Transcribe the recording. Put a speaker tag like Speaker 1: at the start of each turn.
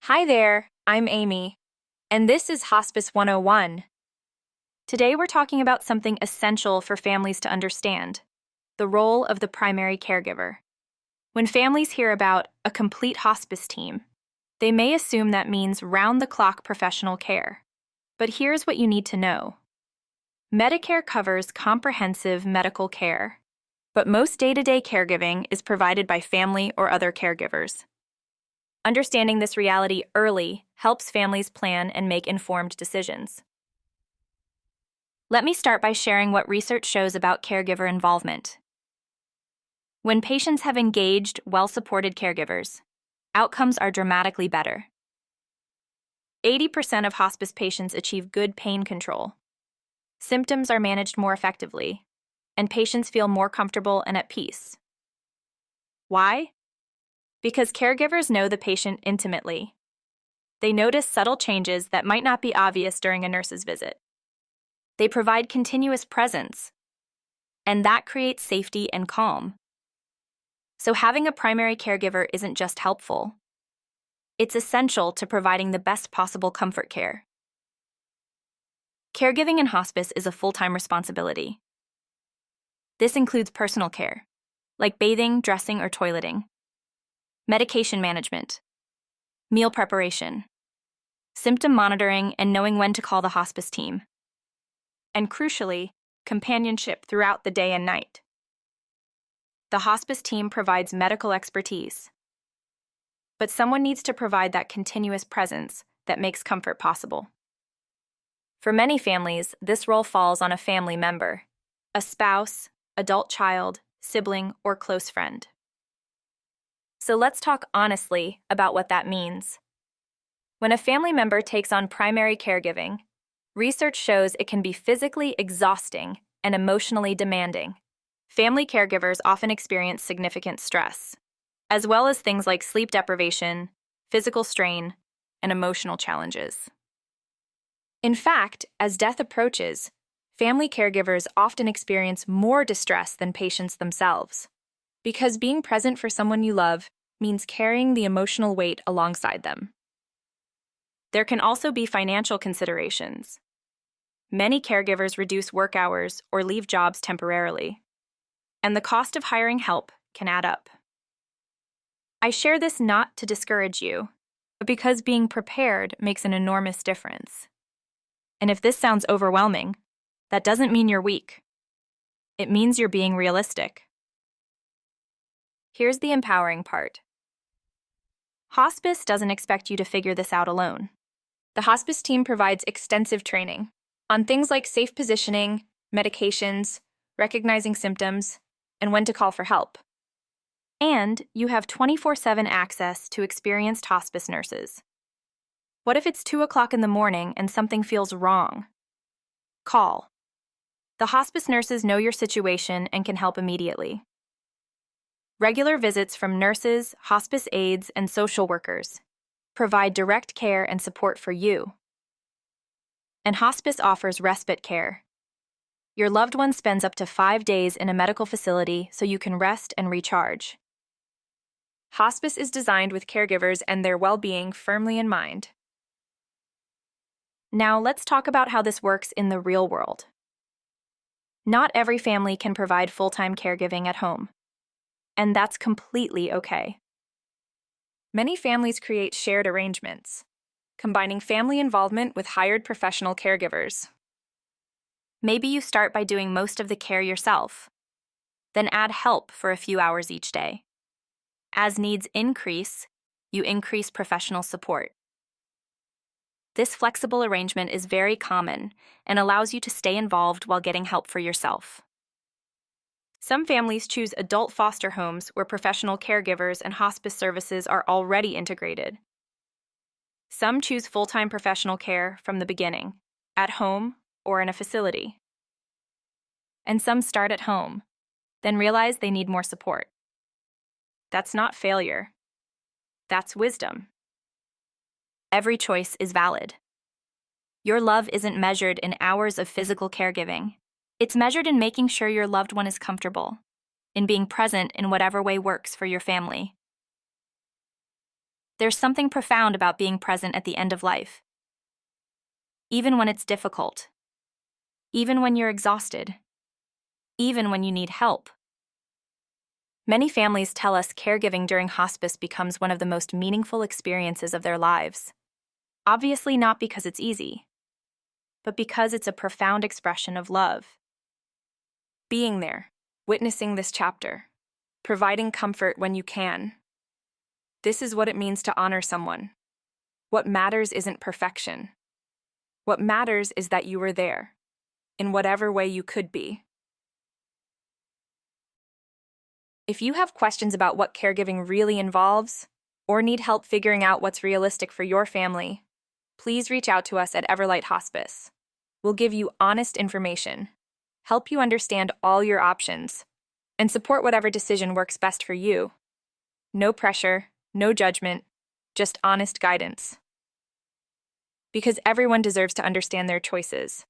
Speaker 1: Hi there, I'm Amy, and this is Hospice 101. Today we're talking about something essential for families to understand: the role of the primary caregiver. When families hear about a complete hospice team, they may assume that means round-the-clock professional care. But here's what you need to know. Medicare covers comprehensive medical care, but most day-to-day caregiving is provided by family or other caregivers. Understanding this reality early helps families plan and make informed decisions. Let me start by sharing what research shows about caregiver involvement. When patients have engaged, well-supported caregivers, outcomes are dramatically better. 80% of hospice patients achieve good pain control. Symptoms are managed more effectively, and patients feel more comfortable and at peace. Why? Because caregivers know the patient intimately. They notice subtle changes that might not be obvious during a nurse's visit. They provide continuous presence, and that creates safety and calm. So having a primary caregiver isn't just helpful. It's essential to providing the best possible comfort care. Caregiving in hospice is a full-time responsibility. This includes personal care, like bathing, dressing, or toileting, medication management, meal preparation, symptom monitoring, and knowing when to call the hospice team. And crucially, companionship throughout the day and night. The hospice team provides medical expertise, but someone needs to provide that continuous presence that makes comfort possible. For many families, this role falls on a family member, a spouse, adult child, sibling, or close friend. So let's talk honestly about what that means. When a family member takes on primary caregiving, research shows it can be physically exhausting and emotionally demanding. Family caregivers often experience significant stress, as well as things like sleep deprivation, physical strain, and emotional challenges. In fact, as death approaches, family caregivers often experience more distress than patients themselves, because being present for someone you love means carrying the emotional weight alongside them. There can also be financial considerations. Many caregivers reduce work hours or leave jobs temporarily, and the cost of hiring help can add up. I share this not to discourage you, but because being prepared makes an enormous difference. And if this sounds overwhelming, that doesn't mean you're weak. It means you're being realistic. Here's the empowering part. Hospice doesn't expect you to figure this out alone. The hospice team provides extensive training on things like safe positioning, medications, recognizing symptoms, and when to call for help. And you have 24/7 access to experienced hospice nurses. What if it's 2 o'clock in the morning and something feels wrong? Call. The hospice nurses know your situation and can help immediately. Regular visits from nurses, hospice aides, and social workers provide direct care and support for you. And hospice offers respite care. Your loved one spends up to 5 days in a medical facility so you can rest and recharge. Hospice is designed with caregivers and their well-being firmly in mind. Now let's talk about how this works in the real world. Not every family can provide full-time caregiving at home, and that's completely okay. Many families create shared arrangements, combining family involvement with hired professional caregivers. Maybe you start by doing most of the care yourself, then add help for a few hours each day. As needs increase, you increase professional support. This flexible arrangement is very common and allows you to stay involved while getting help for yourself. Some families choose adult foster homes where professional caregivers and hospice services are already integrated. Some choose full-time professional care from the beginning, at home or in a facility. And some start at home, then realize they need more support. That's not failure. That's wisdom. Every choice is valid. Your love isn't measured in hours of physical caregiving. It's measured in making sure your loved one is comfortable, in being present in whatever way works for your family. There's something profound about being present at the end of life. Even when it's difficult. Even when you're exhausted. Even when you need help. Many families tell us caregiving during hospice becomes one of the most meaningful experiences of their lives. Obviously not because it's easy, but because it's a profound expression of love. Being there, witnessing this chapter, providing comfort when you can. This is what it means to honor someone. What matters isn't perfection. What matters is that you were there, in whatever way you could be. If you have questions about what caregiving really involves, or need help figuring out what's realistic for your family, please reach out to us at EverLight Hospice. We'll give you honest information, help you understand all your options, and support whatever decision works best for you. No pressure, no judgment, just honest guidance. Because everyone deserves to understand their choices.